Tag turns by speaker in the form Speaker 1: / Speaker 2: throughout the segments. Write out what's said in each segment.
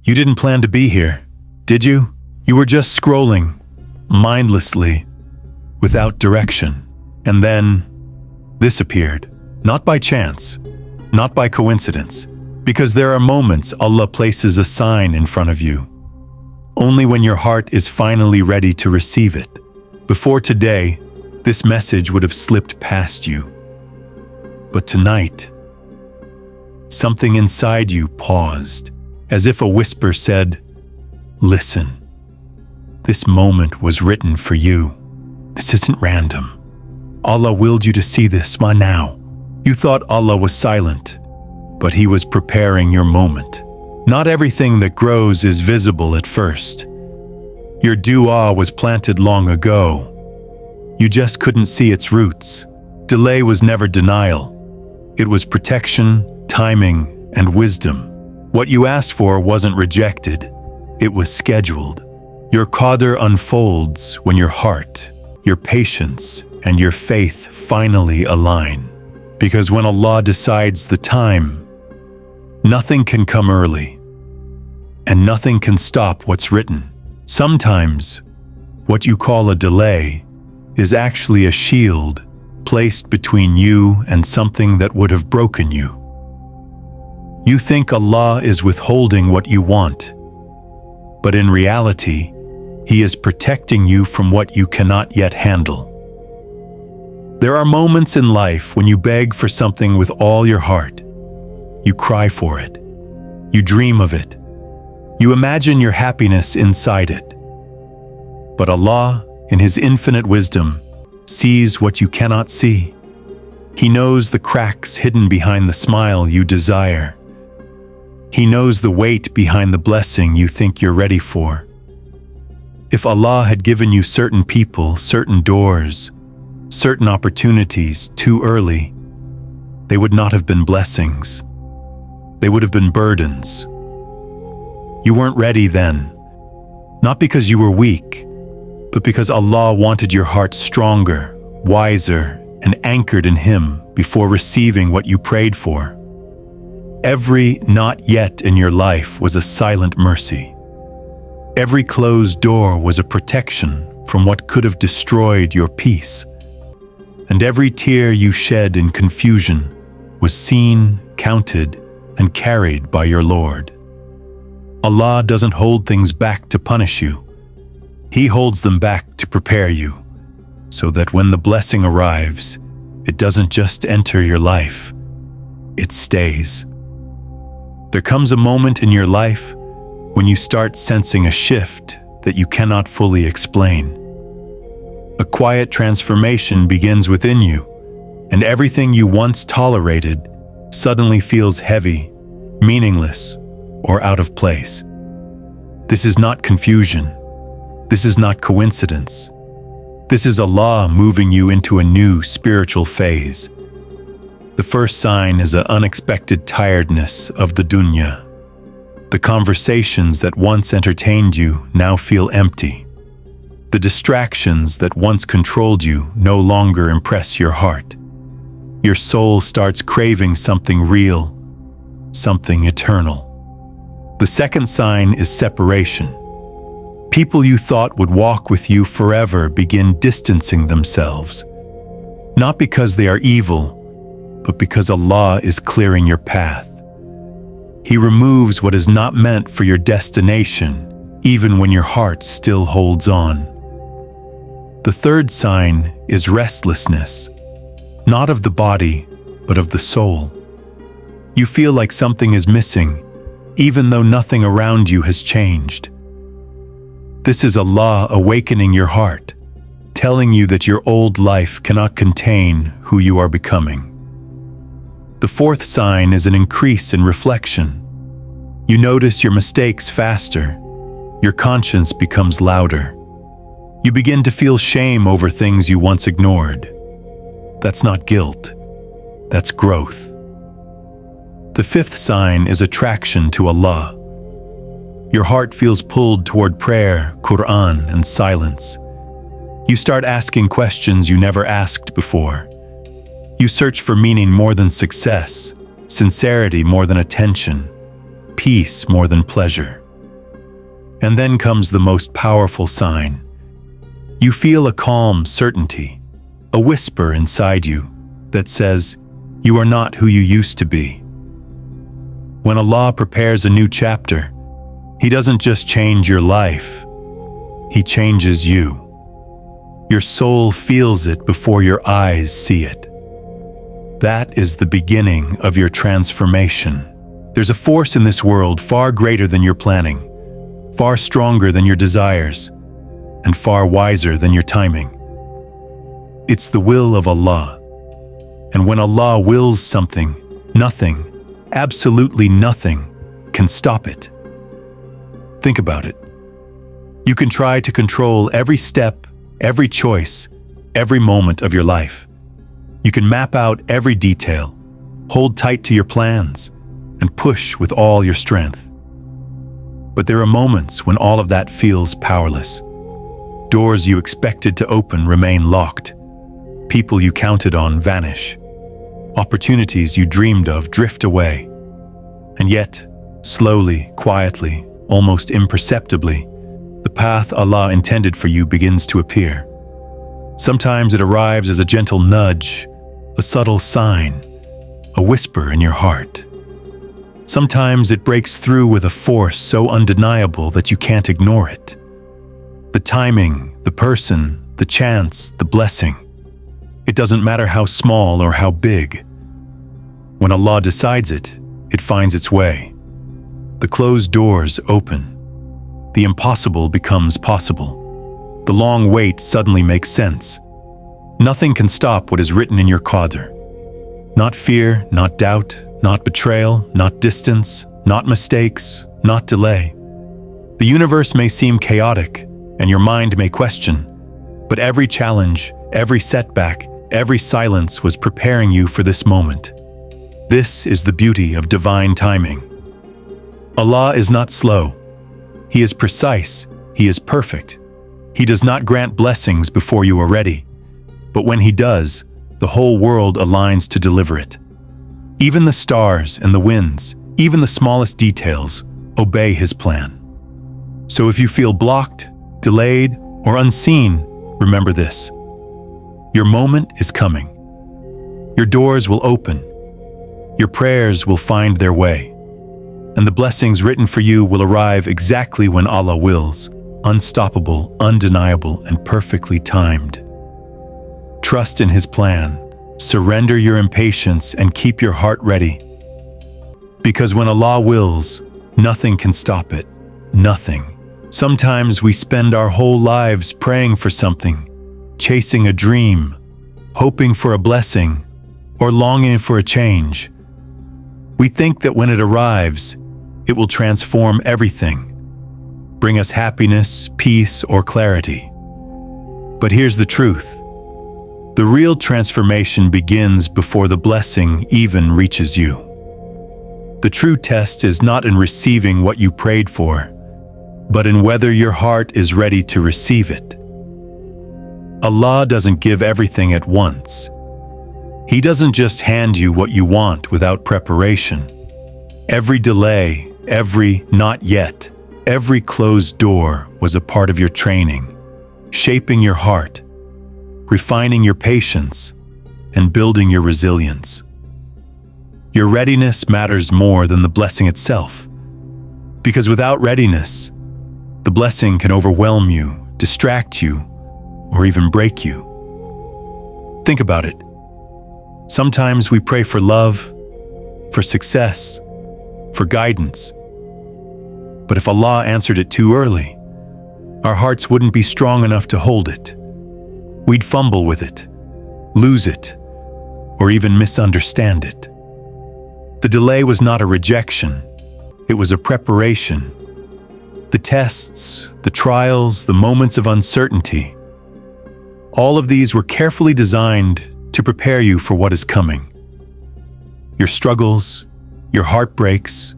Speaker 1: You didn't plan to be here, did you? You were just scrolling, mindlessly, without direction. And then, this appeared. Not by chance, not by coincidence, because there are moments Allah places a sign in front of you. Only when your heart is finally ready to receive it. Before today, this message would have slipped past you. But tonight, something inside you paused, as if a whisper said, "Listen, this moment was written for you. This isn't random. Allah willed you to see this now." You thought Allah was silent, but He was preparing your moment. Not everything that grows is visible at first. Your dua was planted long ago. You just couldn't see its roots. Delay was never denial. It was protection, timing, and wisdom. What you asked for wasn't rejected. It was scheduled. Your Qadr unfolds when your heart, your patience, and your faith finally align. Because when Allah decides the time, nothing can come early, and nothing can stop what's written. Sometimes, what you call a delay is actually a shield placed between you and something that would have broken you. You think Allah is withholding what you want, but in reality, He is protecting you from what you cannot yet handle. There are moments in life when you beg for something with all your heart. You cry for it. You dream of it. You imagine your happiness inside it. But Allah, in His infinite wisdom, sees what you cannot see. He knows the cracks hidden behind the smile you desire. He knows the weight behind the blessing you think you're ready for. If Allah had given you certain people, certain doors, certain opportunities too early, they would not have been blessings. They would have been burdens. You weren't ready then, not because you were weak, but because Allah wanted your heart stronger, wiser, and anchored in Him before receiving what you prayed for. Every not yet in your life was a silent mercy. Every closed door was a protection from what could have destroyed your peace. And every tear you shed in confusion was seen, counted, and carried by your Lord. Allah doesn't hold things back to punish you. He holds them back to prepare you, so that when the blessing arrives, it doesn't just enter your life, it stays. There comes a moment in your life when you start sensing a shift that you cannot fully explain. A quiet transformation begins within you, and everything you once tolerated suddenly feels heavy, meaningless, or out of place. This is not confusion. This is not coincidence. This is Allah moving you into a new spiritual phase. The first sign is an unexpected tiredness of the dunya. The conversations that once entertained you now feel empty. The distractions that once controlled you no longer impress your heart. Your soul starts craving something real, something eternal. The second sign is separation. People you thought would walk with you forever begin distancing themselves, not because they are evil, but because Allah is clearing your path. He removes what is not meant for your destination, even when your heart still holds on. The third sign is restlessness, not of the body, but of the soul. You feel like something is missing, even though nothing around you has changed. This is Allah awakening your heart, telling you that your old life cannot contain who you are becoming. The fourth sign is an increase in reflection. You notice your mistakes faster. Your conscience becomes louder. You begin to feel shame over things you once ignored. That's not guilt. That's growth. The fifth sign is attraction to Allah. Your heart feels pulled toward prayer, Quran, and silence. You start asking questions you never asked before. You search for meaning more than success, sincerity more than attention, peace more than pleasure. And then comes the most powerful sign. You feel a calm certainty, a whisper inside you that says, you are not who you used to be. When Allah prepares a new chapter, He doesn't just change your life, He changes you. Your soul feels it before your eyes see it. That is the beginning of your transformation. There's a force in this world far greater than your planning, far stronger than your desires, and far wiser than your timing. It's the will of Allah. And when Allah wills something, nothing, absolutely nothing, can stop it. Think about it. You can try to control every step, every choice, every moment of your life. You can map out every detail, hold tight to your plans, and push with all your strength. But there are moments when all of that feels powerless. Doors you expected to open remain locked. People you counted on vanish. Opportunities you dreamed of drift away. And yet, slowly, quietly, almost imperceptibly, the path Allah intended for you begins to appear. Sometimes it arrives as a gentle nudge, a subtle sign, a whisper in your heart. Sometimes it breaks through with a force so undeniable that you can't ignore it. The timing, the person, the chance, the blessing. It doesn't matter how small or how big. When Allah decides it, it finds its way. The closed doors open. The impossible becomes possible. The long wait suddenly makes sense. Nothing can stop what is written in your Qadr. Not fear, not doubt, not betrayal, not distance, not mistakes, not delay. The universe may seem chaotic, and your mind may question, but every challenge, every setback, every silence was preparing you for this moment. This is the beauty of divine timing. Allah is not slow. He is precise. He is perfect. He does not grant blessings before you are ready. But when He does, the whole world aligns to deliver it. Even the stars and the winds, even the smallest details, obey His plan. So if you feel blocked, delayed, or unseen, remember this. Your moment is coming. Your doors will open. Your prayers will find their way. And the blessings written for you will arrive exactly when Allah wills, unstoppable, undeniable, and perfectly timed. Trust in His plan, surrender your impatience, and keep your heart ready. Because when Allah wills, nothing can stop it. Nothing. Sometimes we spend our whole lives praying for something, chasing a dream, hoping for a blessing, or longing for a change. We think that when it arrives, it will transform everything, bring us happiness, peace, or clarity. But here's the truth. The real transformation begins before the blessing even reaches you. The true test is not in receiving what you prayed for, but in whether your heart is ready to receive it. Allah doesn't give everything at once. He doesn't just hand you what you want without preparation. Every delay, every not yet, every closed door was a part of your training, shaping your heart, refining your patience, and building your resilience. Your readiness matters more than the blessing itself, because without readiness, the blessing can overwhelm you, distract you, or even break you. Think about it. Sometimes we pray for love, for success, for guidance. But if Allah answered it too early, our hearts wouldn't be strong enough to hold it. We'd fumble with it, lose it, or even misunderstand it. The delay was not a rejection, it was a preparation. The tests, the trials, the moments of uncertainty, all of these were carefully designed to prepare you for what is coming. Your struggles, your heartbreaks,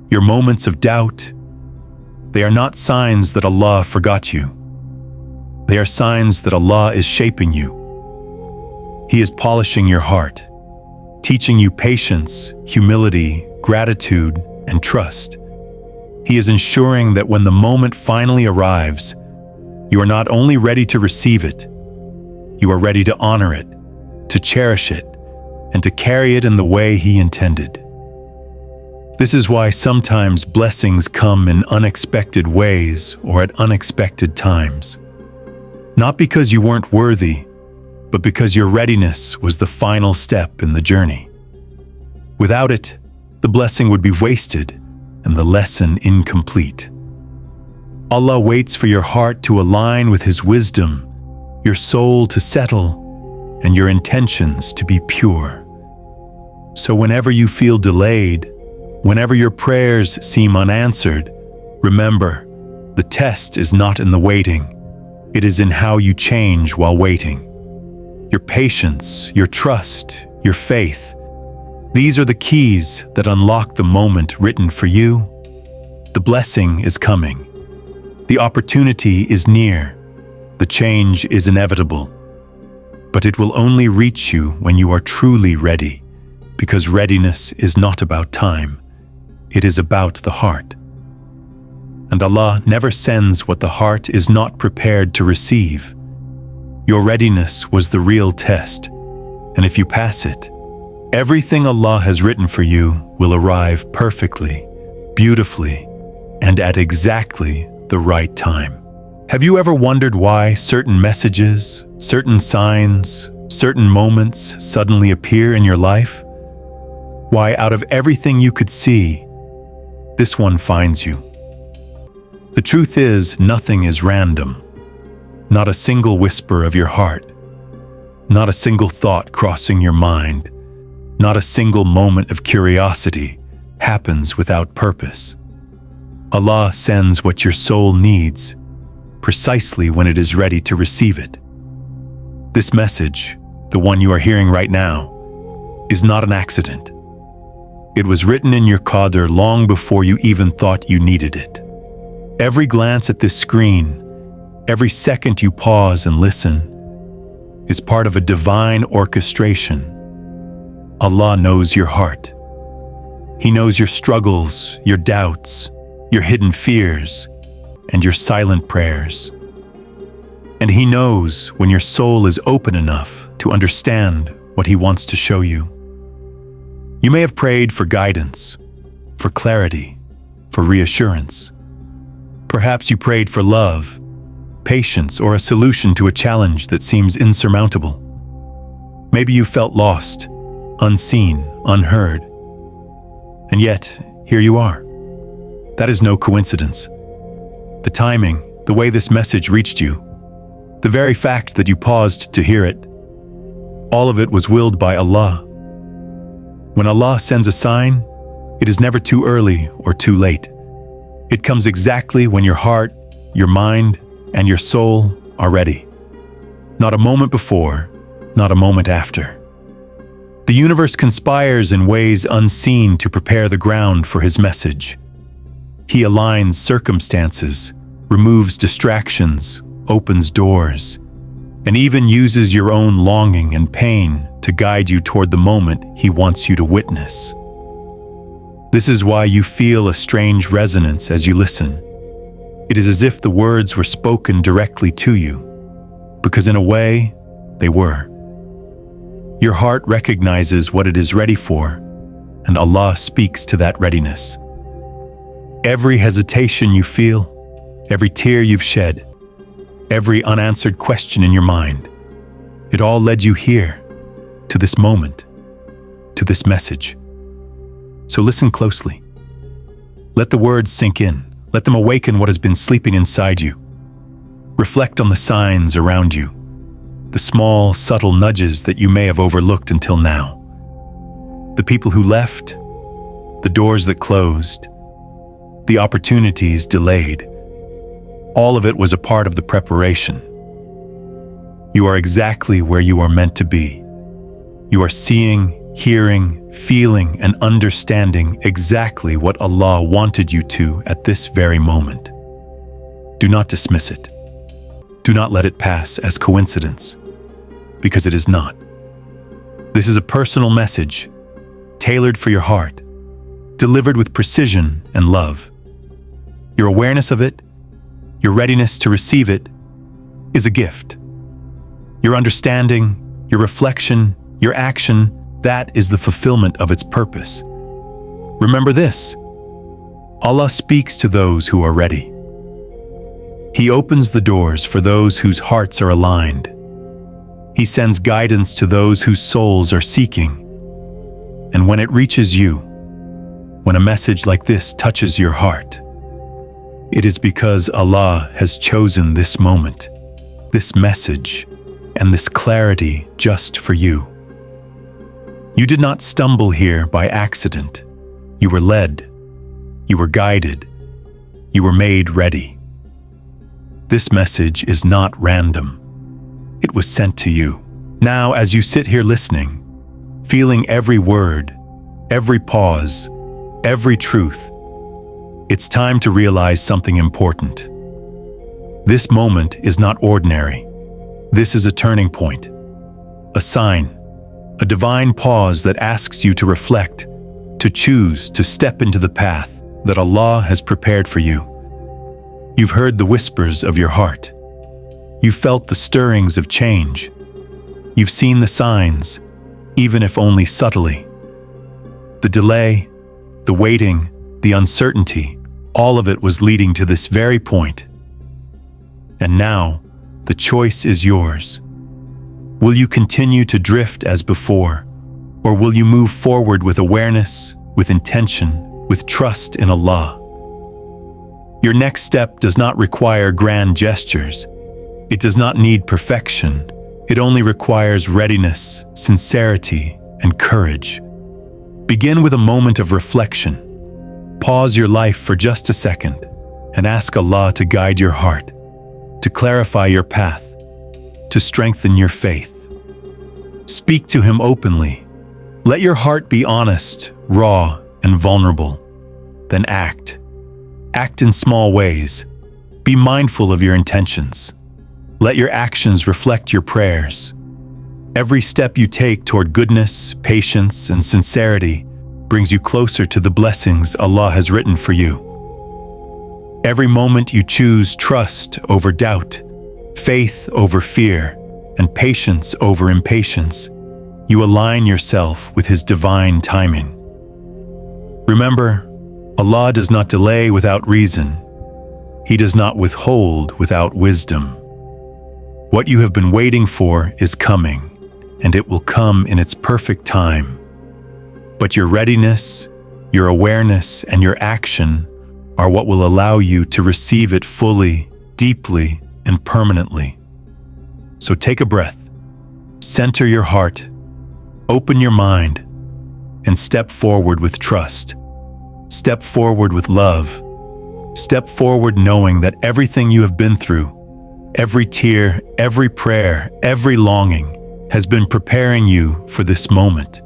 Speaker 1: your moments of doubt, they are not signs that Allah forgot you. They are signs that Allah is shaping you. He is polishing your heart, teaching you patience, humility, gratitude, and trust. He is ensuring that when the moment finally arrives, you are not only ready to receive it, you are ready to honor it, to cherish it, and to carry it in the way He intended. This is why sometimes blessings come in unexpected ways or at unexpected times. Not because you weren't worthy, but because your readiness was the final step in the journey. Without it, the blessing would be wasted and the lesson incomplete. Allah waits for your heart to align with His wisdom, your soul to settle, and your intentions to be pure. So whenever you feel delayed, whenever your prayers seem unanswered, remember, the test is not in the waiting. It is in how you change while waiting. Your patience, your trust, your faith. These are the keys that unlock the moment written for you. The blessing is coming. The opportunity is near. The change is inevitable. But it will only reach you when you are truly ready, because readiness is not about time. It is about the heart. And Allah never sends what the heart is not prepared to receive. Your readiness was the real test, and if you pass it, everything Allah has written for you will arrive perfectly, beautifully, and at exactly the right time. Have you ever wondered why certain messages, certain signs, certain moments suddenly appear in your life? Why, out of everything you could see, this one finds you? The truth is, nothing is random. Not a single whisper of your heart, not a single thought crossing your mind, not a single moment of curiosity happens without purpose. Allah sends what your soul needs, precisely when it is ready to receive it. This message, the one you are hearing right now, is not an accident. It was written in your Qadr long before you even thought you needed it. Every glance at this screen, every second you pause and listen, is part of a divine orchestration. Allah knows your heart. He knows your struggles, your doubts, your hidden fears, and your silent prayers. And He knows when your soul is open enough to understand what He wants to show you. You may have prayed for guidance, for clarity, for reassurance. Perhaps you prayed for love, patience, or a solution to a challenge that seems insurmountable. Maybe you felt lost, unseen, unheard. And yet, here you are. That is no coincidence. The timing, the way this message reached you, the very fact that you paused to hear it, all of it was willed by Allah. When Allah sends a sign, it is never too early or too late. It comes exactly when your heart, your mind, and your soul are ready. Not a moment before, not a moment after. The universe conspires in ways unseen to prepare the ground for His message. He aligns circumstances, removes distractions, opens doors, and even uses your own longing and pain to guide you toward the moment He wants you to witness. This is why you feel a strange resonance as you listen. It is as if the words were spoken directly to you, because in a way, they were. Your heart recognizes what it is ready for, and Allah speaks to that readiness. Every hesitation you feel, every tear you've shed, every unanswered question in your mind, it all led you here, to this moment, to this message. So listen closely. Let the words sink in. Let them awaken what has been sleeping inside you. Reflect on the signs around you, the small, subtle nudges that you may have overlooked until now. The people who left, the doors that closed, the opportunities delayed. All of it was a part of the preparation. You are exactly where you are meant to be. You are seeing, hearing, feeling, and understanding exactly what Allah wanted you to at this very moment. Do not dismiss it. Do not let it pass as coincidence, because it is not. This is a personal message, tailored for your heart, delivered with precision and love. Your awareness of it, your readiness to receive it, is a gift. Your understanding, your reflection, your action, that is the fulfillment of its purpose. Remember this: Allah speaks to those who are ready. He opens the doors for those whose hearts are aligned. He sends guidance to those whose souls are seeking. And when it reaches you, when a message like this touches your heart, it is because Allah has chosen this moment, this message, and this clarity just for you. You did not stumble here by accident. You were led. You were guided. You were made ready. This message is not random. It was sent to you. Now, as you sit here listening, feeling every word, every pause, every truth, it's time to realize something important. This moment is not ordinary. This is a turning point, a sign, a divine pause that asks you to reflect, to choose, to step into the path that Allah has prepared for you. You've heard the whispers of your heart. You've felt the stirrings of change. You've seen the signs, even if only subtly. The delay, the waiting, the uncertainty, all of it was leading to this very point. And now, the choice is yours. Will you continue to drift as before, or will you move forward with awareness, with intention, with trust in Allah? Your next step does not require grand gestures. It does not need perfection. It only requires readiness, sincerity, and courage. Begin with a moment of reflection. Pause your life for just a second and ask Allah to guide your heart, to clarify your path, to strengthen your faith. Speak to Him openly. Let your heart be honest, raw, and vulnerable. Then act. Act in small ways. Be mindful of your intentions. Let your actions reflect your prayers. Every step you take toward goodness, patience, and sincerity brings you closer to the blessings Allah has written for you. Every moment you choose trust over doubt, faith over fear, and patience over impatience, you align yourself with His divine timing. Remember, Allah does not delay without reason. He does not withhold without wisdom. What you have been waiting for is coming, and it will come in its perfect time. But your readiness, your awareness, and your action are what will allow you to receive it fully, deeply, and permanently. So take a breath, center your heart, open your mind, and step forward with trust. Step forward with love. Step forward knowing that everything you have been through, every tear, every prayer, every longing has been preparing you for this moment.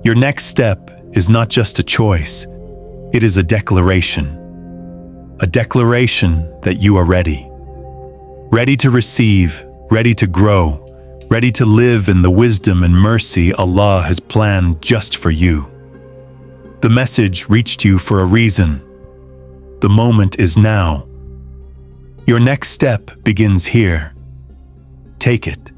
Speaker 1: Your next step is not just a choice, it is a declaration. A declaration that you are ready. Ready to receive, ready to grow, ready to live in the wisdom and mercy Allah has planned just for you. The message reached you for a reason. The moment is now. Your next step begins here. Take it.